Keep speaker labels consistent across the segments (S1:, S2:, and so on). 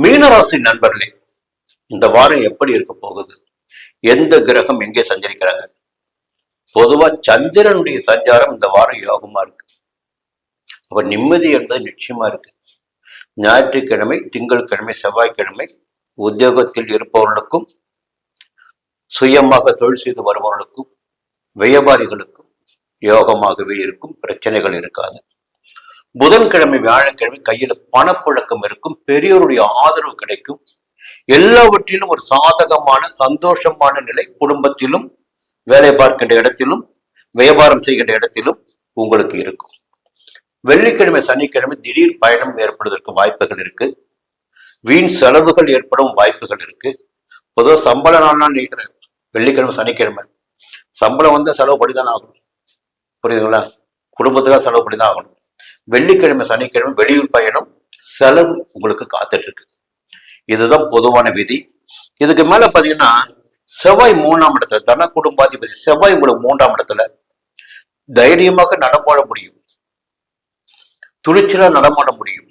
S1: மீனராசி நண்பர்களே, இந்த வாரம் எப்படி இருக்க போகுது? எந்த கிரகம் எங்கே சஞ்சரிக்கிறாங்க? பொதுவா சந்திரனுடைய சஞ்சாரம் இந்த வாரம் யோகமா இருக்கு. அப்ப நிம்மதி என்பது நிச்சயமா இருக்கு. ஞாயிற்றுக்கிழமை, திங்கட்கிழமை, செவ்வாய்க்கிழமை உத்தியோகத்தில் இருப்பவர்களுக்கும், சுயமாக தொழில் செய்து வருபவர்களுக்கும், வியாபாரிகளுக்கும் யோகமாகவே இருக்கும். பிரச்சனைகள் இருக்காது. புதன்கிழமை, வியாழக்கிழமை கையில பணப்புழக்கம் இருக்கும். பெரியோருடைய ஆதரவு கிடைக்கும். எல்லாவற்றிலும் ஒரு சாதகமான சந்தோஷமான நிலை குடும்பத்திலும், வேலை பார்க்கின்ற இடத்திலும், வியாபாரம் செய்கின்ற இடத்திலும் உங்களுக்கு இருக்கும். வெள்ளிக்கிழமை, சனிக்கிழமை திடீர் பயணம் ஏற்படுவதற்கு வாய்ப்புகள் இருக்கு. வீண் செலவுகள் ஏற்படும் வாய்ப்புகள் இருக்கு. பொதுவாக சம்பள நாள்னா நினைக்கிறேன். வெள்ளிக்கிழமை, சனிக்கிழமை சம்பளம் வந்து செலவு படிதான் ஆகணும். புரியுதுங்களா? குடும்பத்துக்காக செலவு படிதான் ஆகணும். வெள்ளிக்கிழமை, சனிக்கிழமை வெளியூர் பயணம், செலவு உங்களுக்கு காத்துட்டு இருக்கு. இதுதான் பொதுவான விதி. இதுக்கு மேல பாத்தீங்கன்னா செவ்வாய் 3ஆம் இடத்துல, தன குடும்பாதிபதி செவ்வாய் உங்களுக்கு 3ஆம் இடத்துல தைரியமாக நடமாட முடியும், துணிச்சலா நடமாட முடியும்,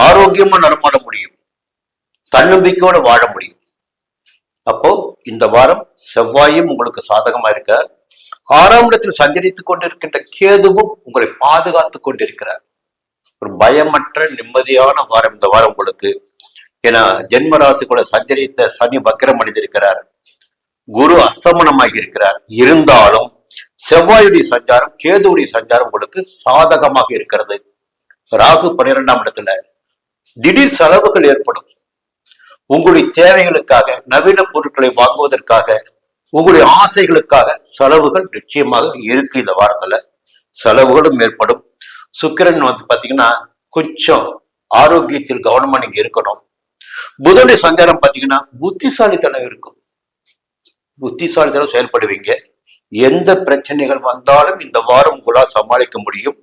S1: ஆரோக்கியமா நடமாட முடியும், தன்னம்பிக்கையோட வாழ முடியும். அப்போ இந்த வாரம் செவ்வாயும் உங்களுக்கு சாதகமா இருக்கார். 6ஆம் இடத்தில் சஞ்சரித்துக் கொண்டிருக்கின்ற கேதுவும் உங்களை பாதுகாத்துக் கொண்டிருக்கிறார். ஒரு பயமற்ற நிம்மதியான வாரம் இந்த வாரம் உங்களுக்கு. ஏன்னா ஜென்ம ராசிக்குள்ள சஞ்சரித்த சனி வக்ரம் அடைந்திருக்கிறார், குரு அஸ்தமனமாகி இருக்கிறார். இருந்தாலும் செவ்வாயுடைய சஞ்சாரம், கேதுவுடைய சஞ்சாரம் உங்களுக்கு சாதகமாக இருக்கிறது. ராகு 12ஆம் இடத்துல திடீர் செலவுகள் ஏற்படும். உங்களுடைய தேவைகளுக்காக, நவீன பொருட்களை வாங்குவதற்காக, உங்களுடைய ஆசைகளுக்காக செலவுகள் நிச்சயமாக இருக்கு. இந்த வாரத்துல செலவுகளும் ஏற்படும். சுக்கிரன் வந்து பாத்தீங்கன்னா கொஞ்சம் ஆரோக்கியத்தில் கவனமா நீங்க இருக்கணும். புதனுடைய சஞ்சாரம் பாத்தீங்கன்னா புத்திசாலித்தனம் இருக்கும். புத்திசாலித்தனம் செயல்படுவீங்க. எந்த பிரச்சனைகள் வந்தாலும் இந்த வாரம் உங்களால் சமாளிக்க முடியும்.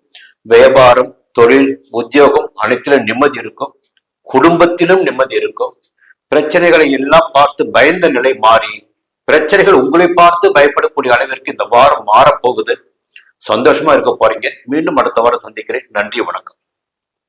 S1: வியாபாரம், தொழில், உத்தியோகம் அனைத்திலும் நிம்மதி இருக்கும். குடும்பத்திலும் நிம்மதி இருக்கும். பிரச்சனைகளை எல்லாம் பார்த்து பயந்த நிலை மாறி, பிரச்சனைகள் உங்களை பார்த்து பயப்படக்கூடிய அளவிற்கு இந்த வாரம் மாறப்போகுது. சந்தோஷமா இருக்க போறீங்க. மீண்டும் அடுத்த வாரம் சந்திக்கிறேன். நன்றி, வணக்கம்.